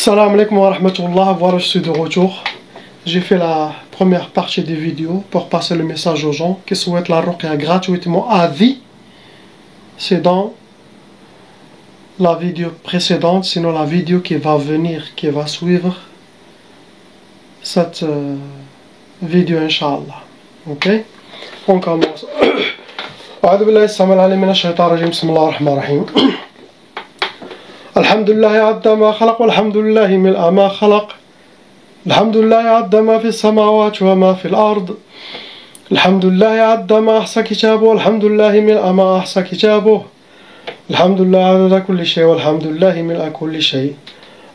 Salam alaikum wa rahmatullah, voilà je suis de retour. J'ai fait la première partie des vidéos pour passer le message aux gens qui souhaitent la ruqya gratuitement à vie. C'est dans la vidéo précédente, sinon la vidéo qui va venir, qui va suivre cette vidéo Inch'Allah. Ok? On commence. أعوذ بالله السميع العليم من الشيطان الرجيم بسم الله الرحمن الرحيم الحمد لله عد ما خلق والحمد لله ملء ما خلق الحمد لله عد ما في السماوات وما في الأرض الحمد لله عد ما أحصى كتابه والحمد لله ملء ما أحصى كتابه الحمد لله عدد كل شيء والحمد لله ملء كل شيء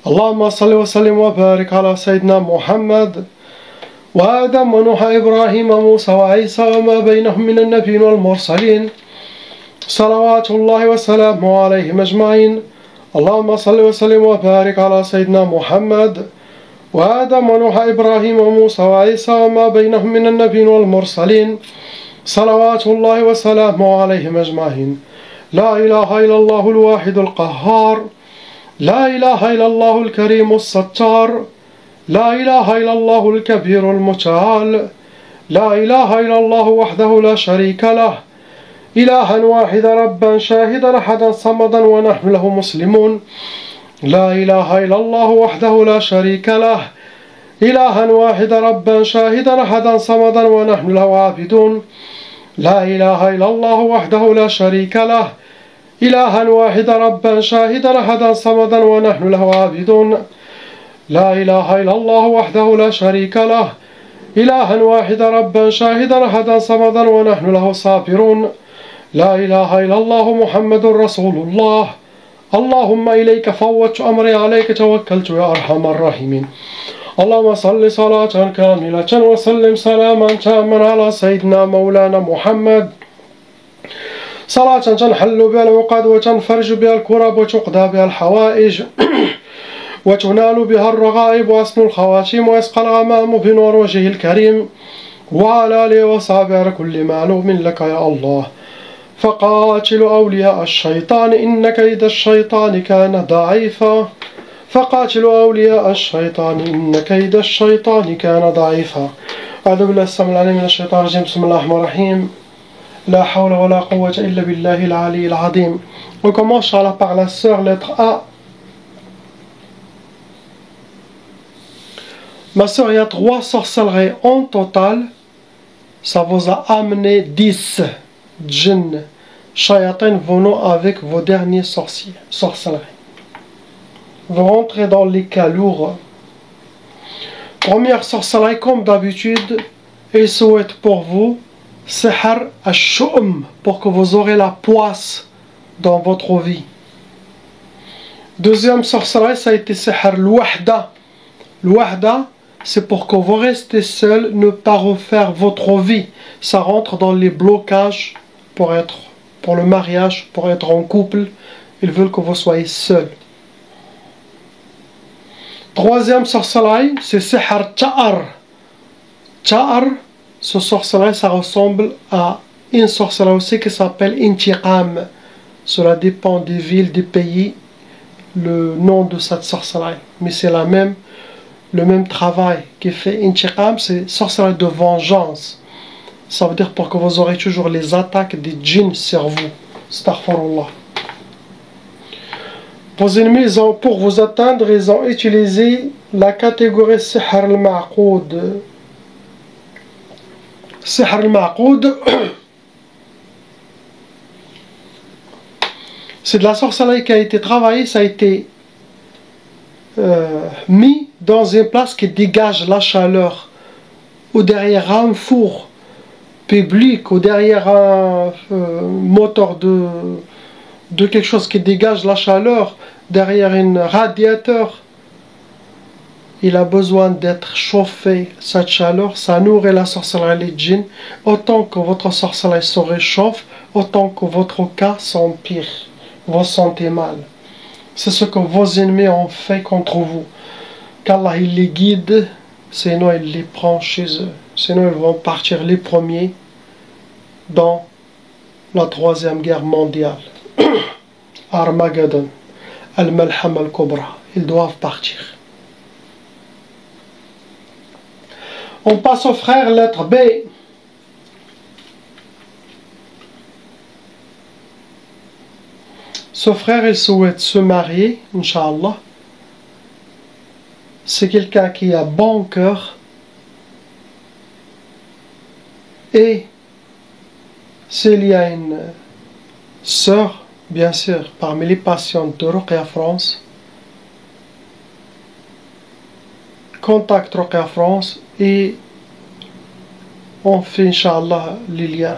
اللهم صل وسلم وبارك على سيدنا محمد وآدم ونوح إبراهيم وموسى وعيسى وما بينهم من النبيين والمرسلين صلوات الله وسلامه عليهم أجمعين اللهم صل وسلم وبارك على سيدنا محمد وآدم ونوح إبراهيم وموسى وعيسى وما بينهم من النبيين والمرسلين صلوات الله وسلامه عليهم أجمعين لا إله إلا الله الواحد القهار لا إله إلا الله الكريم الستار لا إله إلا الله الكبير المتعال لا إله إلا الله وحده لا شريك له إلها واحدا ربا شاهدا أحدا صمدا ونحن له مسلمون لا إله إلا الله وحده لا شريك له إلها واحدا ربا شاهدا أحدا صمدا ونحن له عابدون لا إله إلا الله وحده لا شريك له إلها واحدا ربا شاهدا أحدا صمدا ونحن له عابدون لا إله إلا الله وحده لا شريك له إلها واحدا ربا شاهدا أحدا صمدا ونحن له صابرون لا إله إلا الله محمد رسول الله اللهم إليك فوضت أمري عليك توكلت يا أرحم الراحمين اللهم صل صلاة كاملة وسلم سلاما تاما على سيدنا مولانا محمد صلاة تنحل بها العقد وتنفرج بها الكرب وتقضى بها الحوائج وتنال بها الرغائب وأسن الخواتيم ويسقى الغمام بنور وجهه الكريم وعلى آله وصحبه على كل معلوم لك يا الله فقاتل أولياء الشيطان إن كيد الشيطان كان ضعيفا فقاتل أولياء الشيطان إن كيد الشيطان كان ضعيفا أعوذ بالله السميع العليم من الشيطان الرجيم بسم الله الرحمن الرحيم لا حول ولا قوة إلا بالله العلي العظيم. On commence par la sœur lettre A. Ma sœur, il y a 3 sorcelleries en total. Ça vous a amené 10 djinns, shayatin venant avec vos derniers sorcelleries. Vous rentrez dans les cas lourds. Première sorcellerie, comme d'habitude, il souhaite pour vous sihr ash-shu'm, pour que vous aurez la poisse dans votre vie. Deuxième sorcellerie, ça a été sihr al-wahda. Al-wahda, c'est pour que vous restez seul, ne pas refaire votre vie. Ça rentre dans les blocages pour le mariage, pour être en couple. Ils veulent que vous soyez seul. Troisième sorcellerie, c'est sihr ta'ar. Ta'ar, ce sorcellerie, ça ressemble à une sorcellerie aussi qui s'appelle intiqam. Cela dépend des villes, des pays, le nom de cette sorcellerie. Mais c'est le même travail qui fait intiqam, c'est sorcellerie de vengeance. Ça veut dire pour que vous aurez toujours les attaques des djinns sur vous. Astaghfirullah. Vos ennemis, pour vous atteindre, ils ont utilisé la catégorie sihr al-ma'qoud. Sihr al-ma'qoud, c'est de la sorcellerie qui a été travaillée, ça a été mis dans une place qui dégage la chaleur, ou derrière un four public, ou derrière un moteur de quelque chose qui dégage la chaleur, derrière un radiateur. Il a besoin d'être chauffé. Cette chaleur, ça nourrit la sorcellerie, les djinns. Autant que votre sorcellerie se réchauffe, autant que votre cas s'empire. Vous sentez mal. C'est ce que vos ennemis ont fait contre vous. Qu'Allah il les guide, sinon il les prend chez eux. Sinon ils vont partir les premiers dans la 3e guerre mondiale. Armageddon, Al-Malham al-Kubra. Ils doivent partir. On passe au frère, lettre B. Ce frère, il souhaite se marier, Inch'Allah. C'est quelqu'un qui a bon cœur. Et s'il y a une sœur, bien sûr, parmi les patientes de Ruqya France, contacte Ruqya France et on fait, Inch'Allah, les liens.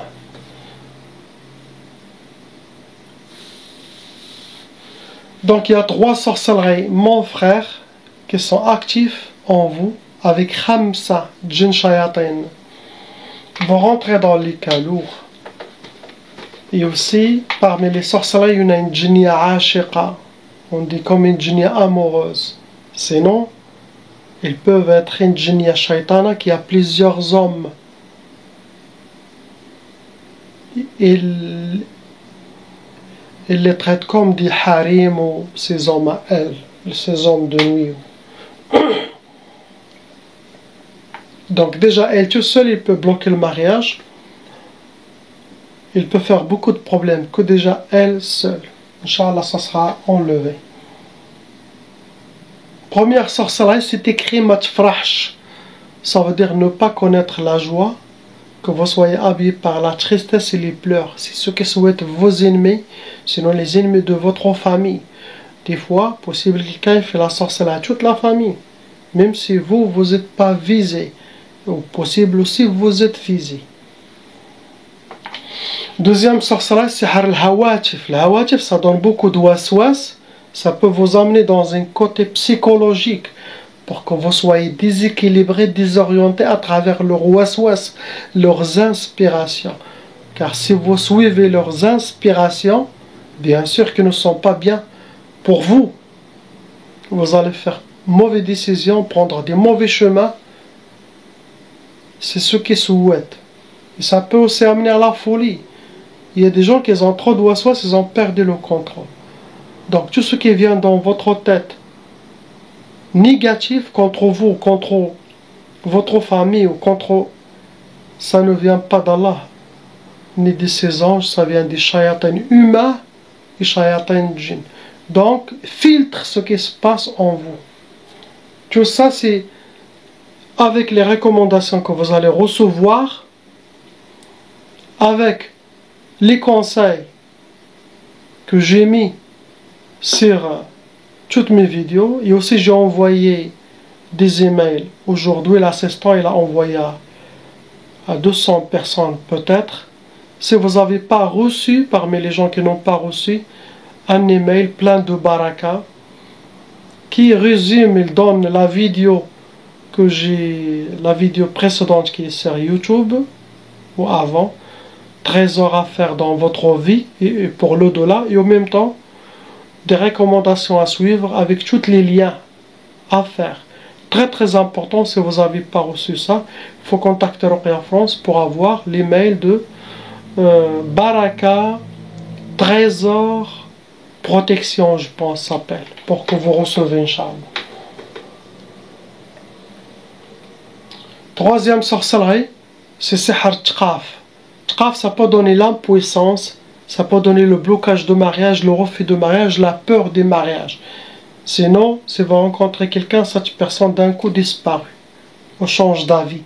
Donc il y a 3 sorcelleries, mon frère, qui sont actifs en vous, avec Khamsa, Jinn Shayatin, vont rentrer dans les cas lourds. Et aussi, parmi les sorcelleries, il y en a une Jinnia Ashiqa, on dit comme une Jinnia amoureuse. Sinon, ils peuvent être une Jinnia Shaitana qui a plusieurs hommes. Il les traite comme des harim ou ses hommes à elle, ses hommes de nuit. Donc déjà, elle tout seule, il peut bloquer le mariage. Il peut faire beaucoup de problèmes que déjà elle seule. Inch'Allah, ça sera enlevé. Première sorcellerie, c'est écrit matfrahsh. Ça veut dire ne pas connaître la joie, que vous soyez habillé par la tristesse et les pleurs. C'est ce que souhaitent vos ennemis, sinon les ennemis de votre famille. Des fois, possible que quelqu'un fait la sorcellerie à toute la famille, même si vous n'êtes pas visé. Ou possible aussi vous êtes visé. Deuxième sorcellerie, c'est Har al-Hawatif. Le Hawatif, ça donne beaucoup de waswas. Ça peut vous amener dans un côté psychologique pour que vous soyez déséquilibré, désorienté à travers leurs waswas, leurs inspirations. Car si vous suivez leurs inspirations, bien sûr qu'ils ne sont pas bien pour vous. Vous allez faire mauvaises décisions, prendre des mauvais chemins. C'est ce qu'ils souhaitent. Et ça peut aussi amener à la folie. Il y a des gens qui ont trop de waswas, ils ont perdu le contrôle. Donc tout ce qui vient dans votre tête, négatif contre vous, contre votre famille ou contre... ça ne vient pas d'Allah, ni de ses anges, ça vient des shayatins humains et shayatins djinn. Donc, filtre ce qui se passe en vous. Tout ça, c'est avec les recommandations que vous allez recevoir, avec les conseils que j'ai mis sur toutes mes vidéos. Et aussi, j'ai envoyé des emails. Aujourd'hui, l'assistant, il a envoyé à 200 personnes peut-être. Si vous n'avez pas reçu, parmi les gens qui n'ont pas reçu, un email plein de baraka qui résume, il donne la vidéo que j'ai, la vidéo précédente qui est sur YouTube ou avant, 13 heures à faire dans votre vie et pour l'au-delà, et en même temps des recommandations à suivre avec tous les liens à faire. Très très important, si vous n'avez pas reçu ça, il faut contacter Ruqya France pour avoir l'email de Baraka Trésor Protection, je pense, s'appelle, pour que vous recevez, Inch'Allah. Troisième sorcellerie, c'est Sihr Tqaf. Tqaf, ça peut donner l'impuissance, ça peut donner le blocage de mariage, le refus de mariage, la peur des mariages. Sinon, si vous rencontrez quelqu'un, cette personne d'un coup disparue, on change d'avis.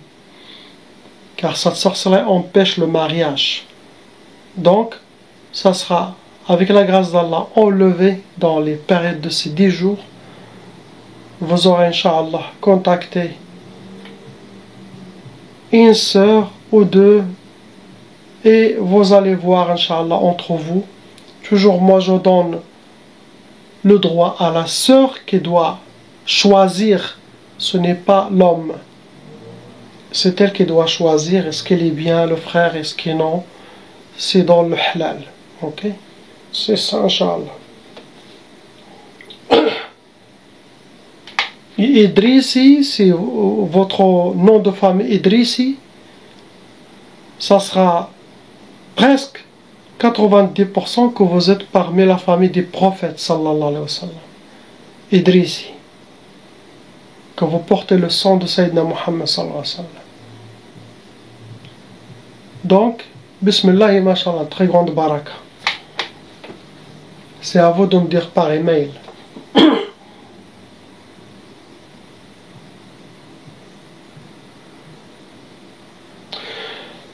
Car cette sorcellerie empêche le mariage. Donc, ça sera, avec la grâce d'Allah, enlevé dans les périodes de ces 10 jours. Vous aurez, Inch'Allah, contacté une sœur ou deux et vous allez voir, Inch'Allah, entre vous. Toujours, moi, je donne le droit à la sœur qui doit choisir. Ce n'est pas l'homme. C'est elle qui doit choisir. Est-ce qu'elle est bien, le frère, est-ce qu'il non? C'est dans le halal. Ok? C'est ça, Inch'Allah. Idrissi, c'est votre nom de famille Idrissi. Ça sera presque 90% que vous êtes parmi la famille des prophètes, sallallahu alayhi wa sallam. Idrissi. Que vous portez le sang de Sayyidina Muhammad, sallallahu alayhi wa sallam. Donc, Bismillah et Mashallah, très grande baraka. C'est à vous de me dire par email.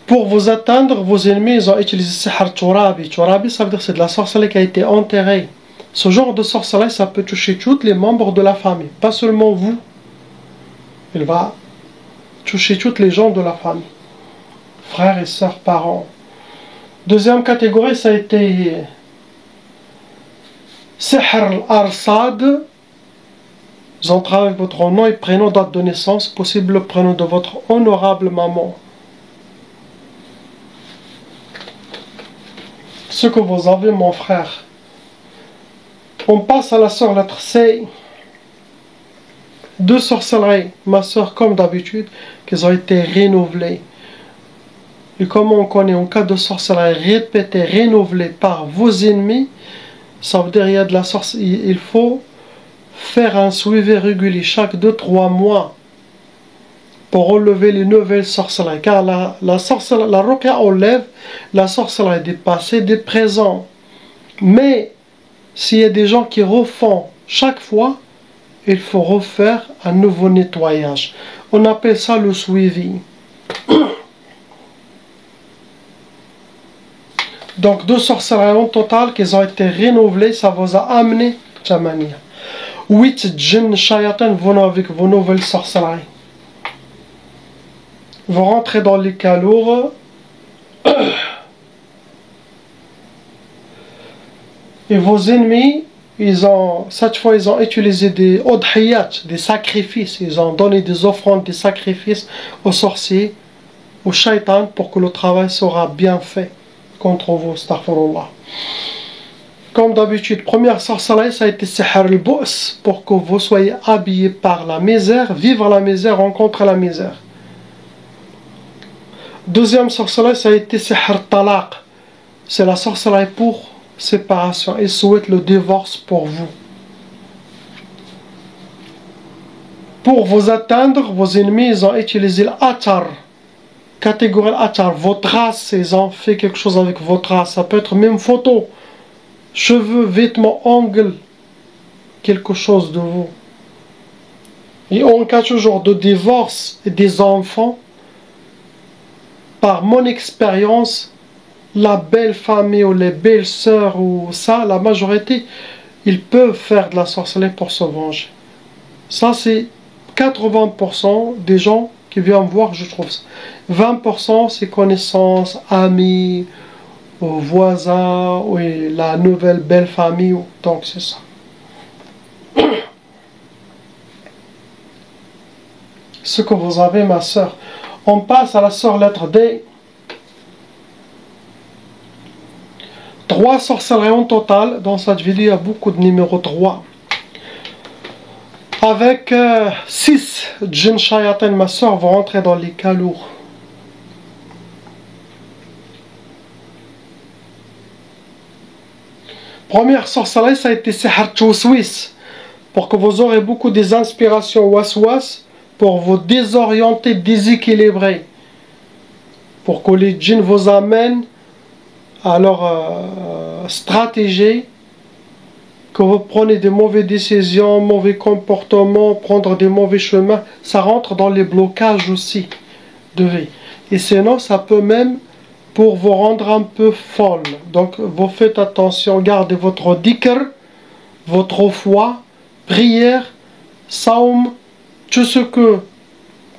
Pour vous atteindre, vos ennemis, ils ont utilisé Sihr Turabi. Turabi, ça veut dire que c'est de la sorcellerie qui a été enterrée. Ce genre de sorcellerie, ça peut toucher tous les membres de la famille, pas seulement vous. Il va toucher tous les gens de la famille, frères et sœurs, parents. Deuxième catégorie, ça a été Sihr al-Arsad. Ils ont travaillé avec votre nom et prénom, date de naissance, possible le prénom de votre honorable maman. Ce que vous avez, mon frère. On passe à la sœur lettre C. Deux sorcelleries, ma sœur, comme d'habitude, qui ont été renouvelées. Et comme on connaît, en cas de sorcellerie répétée, renouvelée par vos ennemis, ça veut dire qu'il y a de la sorcellerie. Il faut faire un suivi régulier chaque 2-3 mois pour relever les nouvelles sorcelleries. Car la sorcellerie, la ruqya enlève la sorcellerie des passés, des présents. Mais s'il y a des gens qui refont chaque fois, il faut refaire un nouveau nettoyage. On appelle ça le suivi. Donc 2 sorcelleries en total qui ont été renouvelées, ça vous a amené 8 djinns shayatin venant avec vos nouvelles sorcelleries. Vous rentrez dans les cas lourds. Et vos ennemis, cette fois, ils ont utilisé des udhiyat, des sacrifices. Ils ont donné des offrandes, des sacrifices aux sorciers, aux shaitans, pour que le travail sera bien fait contre vous, astaghfirullah. Comme d'habitude, première sorcellerie, ça a été Sihr al-Bu's, pour que vous soyez habillés par la misère, vivre la misère, rencontrer la misère. Deuxième sorcellerie, ça a été Sihr Talaq. C'est la sorcellerie pour séparation. Ils souhaitent le divorce pour vous. Pour vous atteindre, vos ennemis, ils ont utilisé l'Atar. Catégorie l'Atar. Vos traces, ils ont fait quelque chose avec vos traces. Ça peut être même photo, cheveux, vêtements, ongles, quelque chose de vous. Et en cas toujours de divorce et des enfants, par mon expérience, la belle famille ou les belles sœurs ou ça, la majorité, ils peuvent faire de la sorcellerie pour se venger. Ça, c'est 80% des gens qui viennent voir, je trouve ça. 20% c'est connaissances, amis, voisins, oui, la nouvelle belle famille. Donc, c'est ça. Ce que vous avez, ma sœur. On passe à la sœur lettre D. 3 sorcelleries en total. Dans cette vidéo, il y a beaucoup de numéros 3. Avec 6 djinns shayatin, ma soeur, vont rentrer dans les cas lourds. Première sorcellerie, ça a été Sihr Tawswis, pour que vous aurez beaucoup des inspirations waswas, pour vous désorienter, déséquilibrer, pour que les djinns vous amènent à leur stratégie, que vous prenez des mauvaises décisions, mauvais comportements, prendre des mauvais chemins, ça rentre dans les blocages aussi de vie. Et sinon, ça peut même pour vous rendre un peu folle. Donc, vous faites attention, gardez votre dhikr, votre foi, prière, saum, tout ce que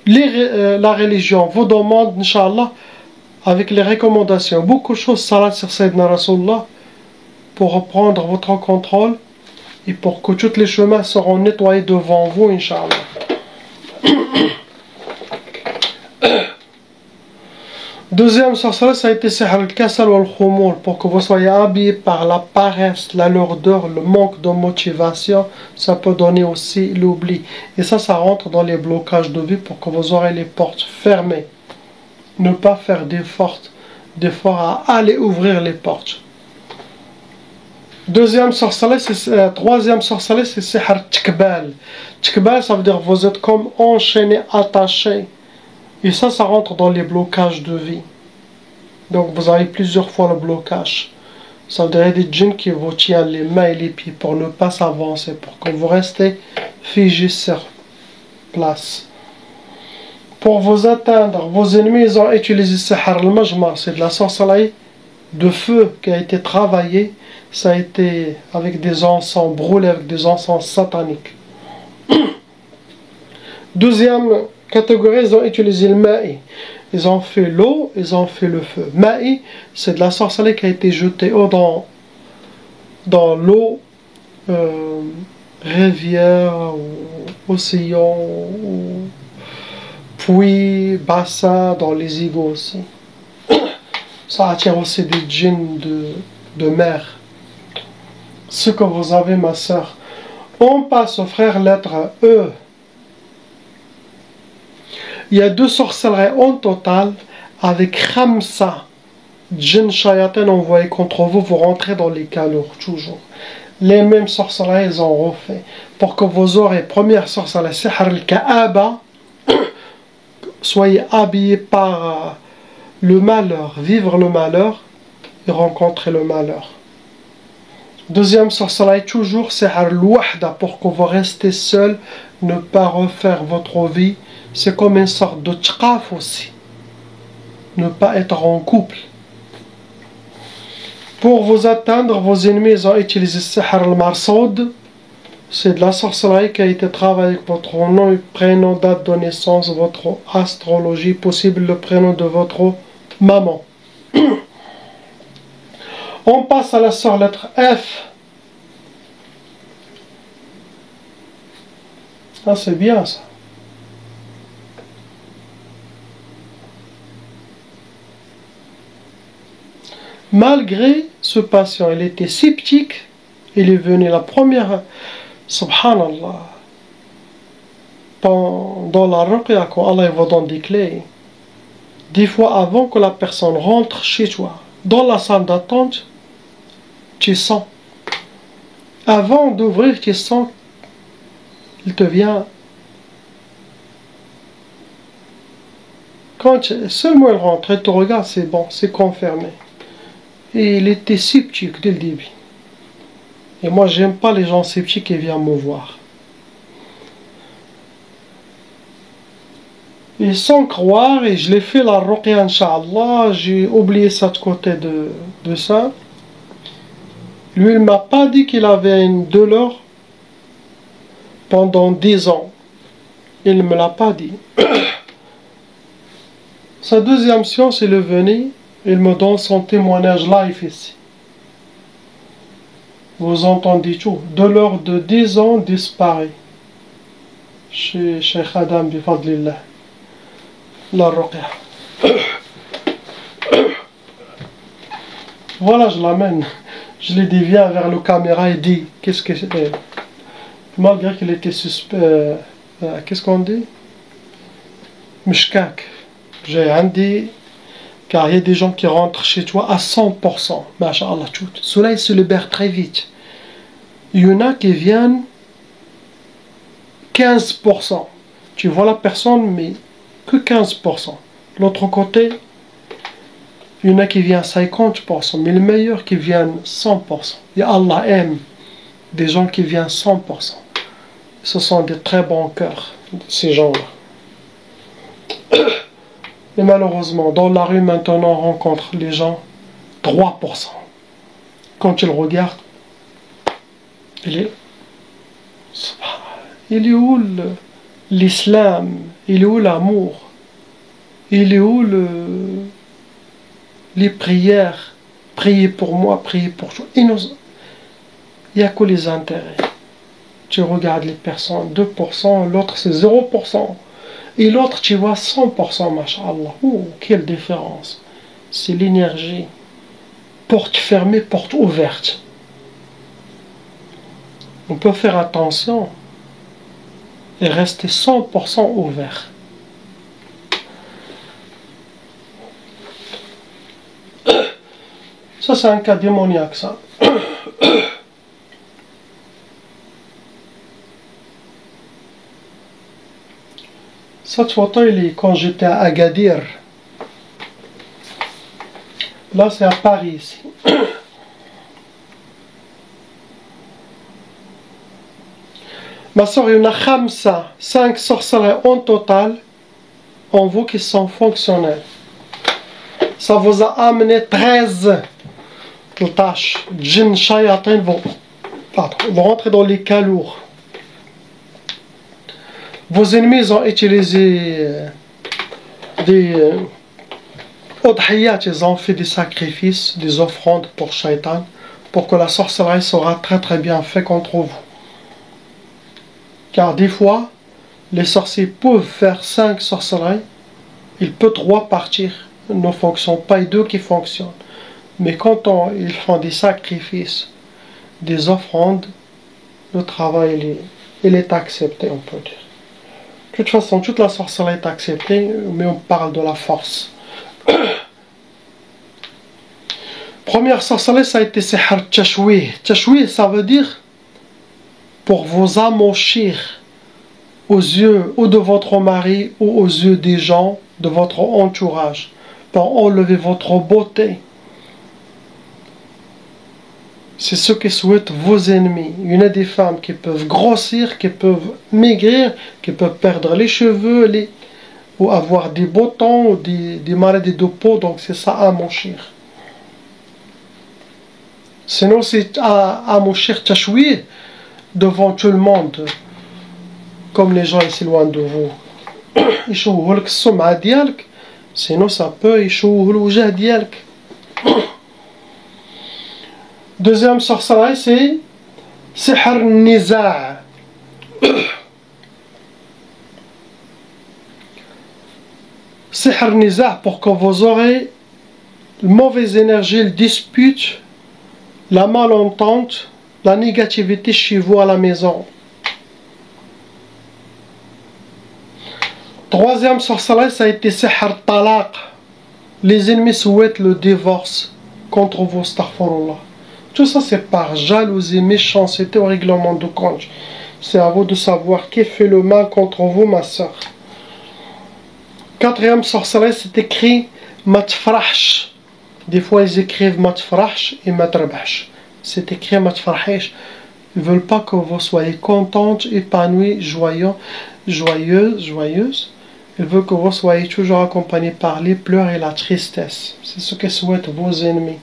la religion vous demande, Inch'Allah, avec les recommandations. Beaucoup de choses, salat sur Sayyidina Rasulullah, pour reprendre votre contrôle et pour que tous les chemins seront nettoyés devant vous, Inch'Allah. Deuxième sorcellerie, ça a été Sihr al-Kasal wal-Khumul, pour que vous soyez habillés par la paresse, la lourdeur, le manque de motivation. Ça peut donner aussi l'oubli. Et ça rentre dans les blocages de vie pour que vous aurez les portes fermées. Ne pas faire d'efforts à aller ouvrir les portes. Troisième sorcellerie, c'est Sihr Tkbal. Tkbal, ça veut dire que vous êtes comme enchaîné, attaché. Et ça rentre dans les blocages de vie. Donc vous avez plusieurs fois le blocage. Ça veut dire des djinns qui vous tiennent les mains et les pieds pour ne pas s'avancer, pour que vous restez figés sur place. Pour vous atteindre, vos ennemis ils ont utilisé Sihar al-Majmar, c'est de la sorcellerie de feu qui a été travaillée. Ça a été avec des encens brûlés, avec des encens sataniques. Deuxième catégorie, ils ont utilisé le maï. Ils ont fait l'eau, ils ont fait le feu. Maï, c'est de la sorcellerie qui a été jetée dans l'eau, rivière, ou océan, ou puits, bassin, dans les égouts aussi. Ça attire aussi des djinns de mer. Ce que vous avez, ma soeur. On passe au frère lettre E. Il y a 2 sorcelleries en total avec Khamsa djinn shayatin envoyés contre vous. Vous rentrez dans les calours toujours. Les mêmes sorcelleries ils ont refait. Pour que vous aurez première sorcellerie, Sihr al-Ka'aba, soyez habillés par le malheur, vivre le malheur et rencontrer le malheur. Deuxième sorcellerie, toujours Sihr al-Wahda, pour que vous restez seul, ne pas refaire votre vie. C'est comme une sorte de tchaf aussi. Ne pas être en couple. Pour vous atteindre, vos ennemis ils ont utilisé Sihr al-Marsoud. C'est de la sorcellerie qui a été travaillée avec votre nom et prénom, date de naissance, votre astrologie, possible le prénom de votre maman. On passe à la sœur lettre F. Ah, c'est bien ça. Malgré ce patient, il était sceptique, il est venu la première, subhanallah, dans la ruqya, quand Allah vous donne des clés, 10 fois avant que la personne rentre chez toi, dans la salle d'attente, tu sens. Avant d'ouvrir, tu sens, il te vient. Quand seulement il rentre, il te regarde, c'est bon, c'est confirmé. Et il était sceptique dès le début. Et moi, j'aime pas les gens sceptiques qui viennent me voir. Et sans croire, et je l'ai fait la ruqya, Inch'Allah, j'ai oublié cette côté de ça. Lui, il m'a pas dit qu'il avait une douleur pendant 10 ans. Il ne me l'a pas dit. Sa deuxième séance, il est venu, il me donne son témoignage live ici. Vous entendez tout. Douleur de 10 ans disparaît. Chez Cheikh Adam bifadlillah. La ruqya. Voilà, je l'amène. Je l'ai dit, viens vers le caméra et dit, qu'est-ce que c'est. Malgré qu'il était suspect, qu'est-ce qu'on dit? Mishkak. J'ai dit, car il y a des gens qui rentrent chez toi à 100%. Masha'Allah, tout. Cela, il se libère très vite. Il y en a qui viennent 15%. Tu vois la personne, mais que 15%. L'autre côté, il y en a qui viennent 50%, mais le meilleur qui viennent 100%. Et Allah aime des gens qui viennent 100%. Ce sont des très bons cœurs, ces gens-là. Et malheureusement, dans la rue maintenant, on rencontre les gens 3%. Quand ils regardent, il est où l'islam? Il est où l'amour? Il est où les prières? Priez pour moi, priez pour toi. Il n'y a que les intérêts. Tu regardes les personnes, 2%, l'autre c'est 0%. Et l'autre, tu vois 100%, masha'Allah. Oh, quelle différence. C'est l'énergie. Porte fermée, porte ouverte. On peut faire attention et rester 100% ouvert. Ça, c'est un cas démoniaque, ça. Cette photo, il est quand j'étais à Agadir. Là, c'est à Paris, ici. Ma soeur, il y en a 5 sorcelleries en total en vous qui sont fonctionnels. Ça vous a amené 13 tâches. Djinn, shayatin vont rentrer dans les cas lourds. Vos ennemis ont utilisé des udhiyat, ils ont fait des sacrifices, des offrandes pour Shaitan, pour que la sorcellerie sera très très bien faite contre vous. Car des fois, les sorciers peuvent faire 5 sorcelleries, il peut 3 partir, ne fonctionnent pas et 2 qui fonctionnent. Mais quand ils font des sacrifices, des offrandes, le travail il est accepté, on peut dire. De toute façon, toute la sorcellerie est acceptée, mais on parle de la force. Première sorcellerie, ça a été Sihr Tashwih. Tashwih, ça veut dire pour vous amochir aux yeux ou de votre mari ou aux yeux des gens de votre entourage, pour enlever votre beauté. C'est ce que souhaitent vos ennemis. Il y en a des femmes qui peuvent grossir, qui peuvent maigrir, qui peuvent perdre les cheveux, ou avoir des boutons, ou des maladies de peau, donc c'est ça, amochir. Sinon, c'est amochir Tashwih devant tout le monde. Comme les gens ils s'éloignent de vous. يشوهوا لك السمعة ديالك. Sinon ça peut يشوه الوجه ديالك. Deuxième sorcellerie, c'est Sihr Niza'. Sihr Niza', pour que vous aurez la mauvaise énergie, le dispute, la malentente, la négativité chez vous à la maison. Troisième sorcellerie, ça a été Sihr Talaq. Les ennemis souhaitent le divorce contre vous, astaghfirullah. Tout ça c'est par jalousie, méchanceté au règlement de compte. C'est à vous de savoir qui fait le mal contre vous, ma soeur. Quatrième sorcellerie, c'est écrit Matfrahsh. Des fois ils écrivent Matfrahsh et Matrabahsh. C'est écrit Matfrahish. Ils ne veulent pas que vous soyez contente, épanouie, joyeuse. Ils veulent que vous soyez toujours accompagné par les pleurs et la tristesse. C'est ce que souhaitent vos ennemis.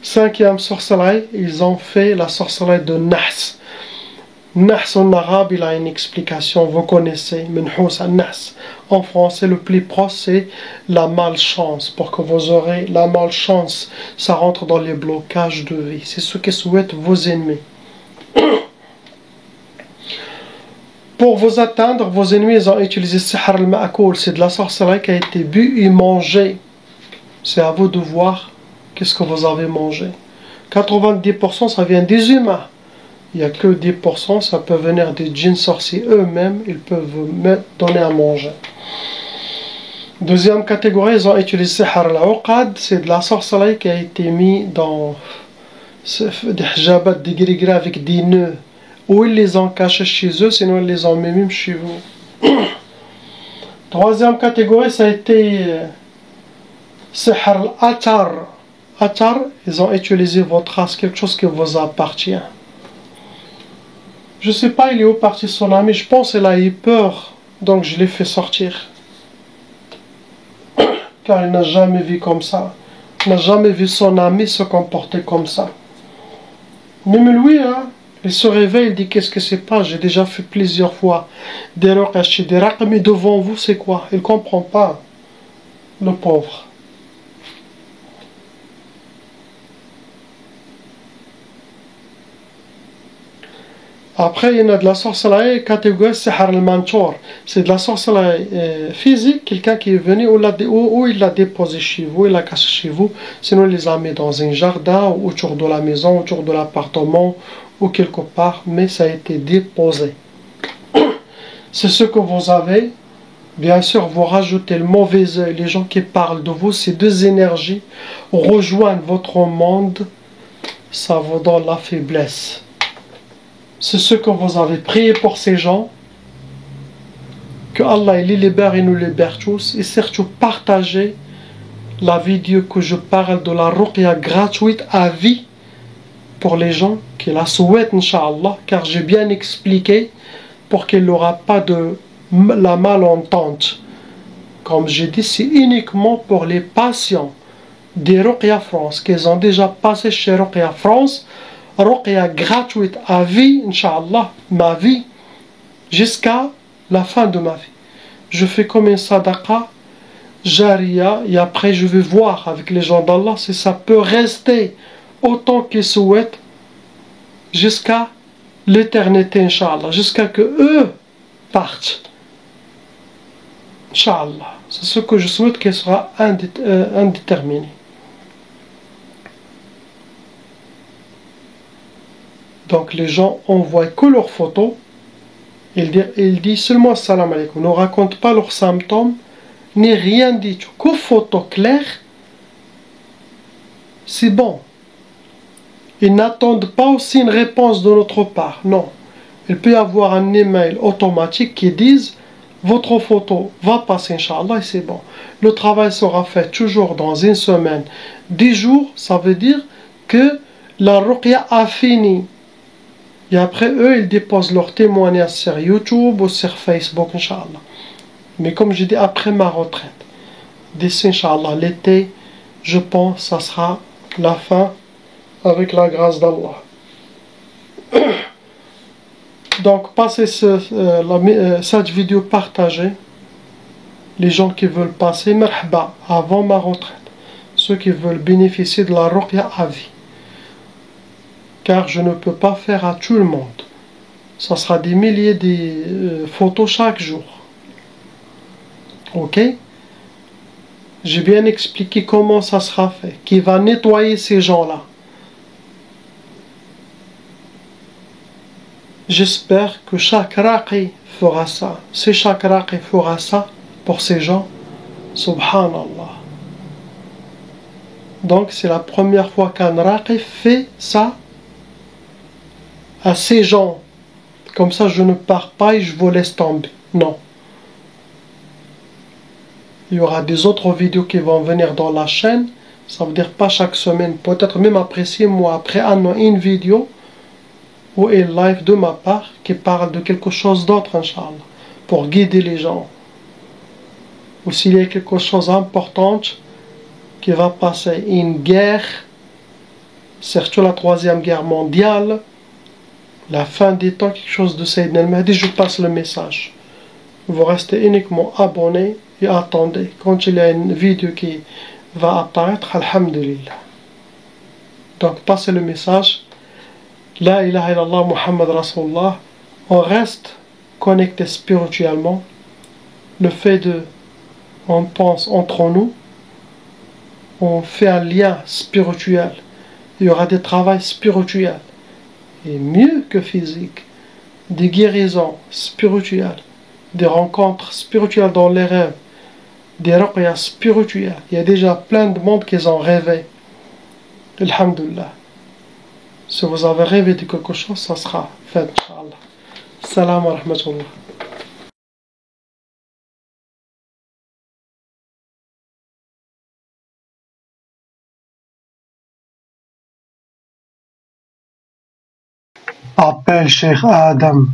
Cinquième sorcellerie, ils ont fait la sorcellerie de Nahs. Nahs en arabe, il a une explication, vous connaissez, Menhous al-Nahs. En français, le plus proche, c'est la malchance. Pour que vous aurez la malchance, ça rentre dans les blocages de vie. C'est ce que souhaitent vos ennemis. Pour vous atteindre, vos ennemis ont utilisé Sihr al-Ma'koul. C'est de la sorcellerie qui a été bu et mangée. C'est à vous de voir qu'est-ce que vous avez mangé. 90% ça vient des humains. Il n'y a que 10%, ça peut venir des djinns sorciers eux-mêmes. Ils peuvent vous donner à manger. Deuxième catégorie, ils ont utilisé Sihr al-Uqad. C'est de la sorcellerie qui a été mise dans des hijabat, des gris-gris avec des nœuds. Ou ils les ont cachés chez eux, sinon ils les ont mis même chez vous. Troisième catégorie, ça a été Sihr al-Atar. Atar, ils ont utilisé votre race, quelque chose qui vous appartient. Je ne sais pas, il est où parti son ami, je pense qu'il a eu peur, donc je l'ai fait sortir. Car il n'a jamais vu comme ça. Il n'a jamais vu son ami se comporter comme ça. Même lui, hein, il se réveille, il dit qu'est-ce que c'est pas, j'ai déjà fait plusieurs fois des raqas, mais devant vous c'est quoi? Il ne comprend pas, le pauvre. Après, il y en a de la sorcellerie catégorie Sihr al-Mantour. C'est de la sorcellerie physique, quelqu'un qui est venu ou il l'a déposé chez vous, il l'a caché chez vous, sinon il les a mis dans un jardin, ou autour de la maison, autour de l'appartement, ou quelque part, mais ça a été déposé. C'est ce que vous avez. Bien sûr, vous rajoutez le mauvais œil, les gens qui parlent de vous, ces deux énergies rejoignent votre monde, ça vous donne la faiblesse. C'est ce que vous avez prié pour ces gens, Que Allah les libère et nous libère tous. Et surtout partagez la vidéo que je parle de la ruqya gratuite à vie pour les gens qui la souhaitent, Inch'Allah, car j'ai bien expliqué pour qu'il n'y aura pas de la malentente. Comme j'ai dit, c'est uniquement pour les patients des Ruqya France qui ont déjà passé chez Ruqya France. Ruqya gratuite à vie, Inch'Allah, ma vie, jusqu'à la fin de ma vie. Je fais comme une sadaqa jariya et après je vais voir avec les gens d'Allah si ça peut rester autant qu'ils souhaitent jusqu'à l'éternité, Inch'Allah, jusqu'à que eux partent. Inch'Allah, c'est ce que je souhaite qu'il sera indéterminé. Donc les gens envoient que leurs photos. Ils disent seulement salam alaikum. Ne racontent pas leurs symptômes, ni rien du tout. Que photos claires, c'est bon. Ils n'attendent pas aussi une réponse de notre part. Non. Il peut y avoir un email automatique qui dise votre photo va passer, Inch'Allah, et c'est bon. Le travail sera fait toujours dans une semaine. 10 jours, ça veut dire que la ruqya a fini. Et après, eux, ils déposent leur témoignage sur YouTube ou sur Facebook, Inch'Allah. Mais comme je dis, après ma retraite, d'ici, Inch'Allah, l'été, je pense, ça sera la fin avec la grâce d'Allah. Donc, passez cette vidéo partagée. Les gens qui veulent passer, marhaba, avant ma retraite. Ceux qui veulent bénéficier de la ruqya à vie. Car je ne peux pas faire à tout le monde. Ça sera des milliers de photos chaque jour. Ok? J'ai bien expliqué comment ça sera fait. Qui va nettoyer ces gens-là. J'espère que chaque raqi fera ça. Si chaque raqi fera ça pour ces gens, subhanallah. Donc c'est la première fois qu'un raqi fait ça à ces gens. Comme ça je ne pars pas et je vous laisse tomber. Non. Il y aura des autres vidéos qui vont venir dans la chaîne. Ça veut dire pas chaque semaine. Peut-être même après 6 mois, après un an, une vidéo ou un live de ma part qui parle de quelque chose d'autre, Inch'Allah, pour guider les gens. Ou s'il y a quelque chose d'important qui va passer, une guerre, surtout la 3e guerre mondiale, la fin des temps, quelque chose de Sayyidina al-Mahdi, je passe le message. Vous restez uniquement abonnés et attendez. Quand il y a une vidéo qui va apparaître, alhamdulillah. Donc passez le message. La ilaha illallah Muhammad Rasulullah. On reste connecté spirituellement. Le fait de, on pense entre nous, on fait un lien spirituel. Il y aura des travaux spirituels. Et mieux que physique. Des guérisons spirituelles. Des rencontres spirituelles dans les rêves. Des ruqyas spirituels. Il y a déjà plein de monde qui ont rêvé. Alhamdulillah. Si vous avez rêvé de quelque chose, ça sera fait, Inch'Allah. Salam wa rahmatullah. Appelle Cheikh Adam.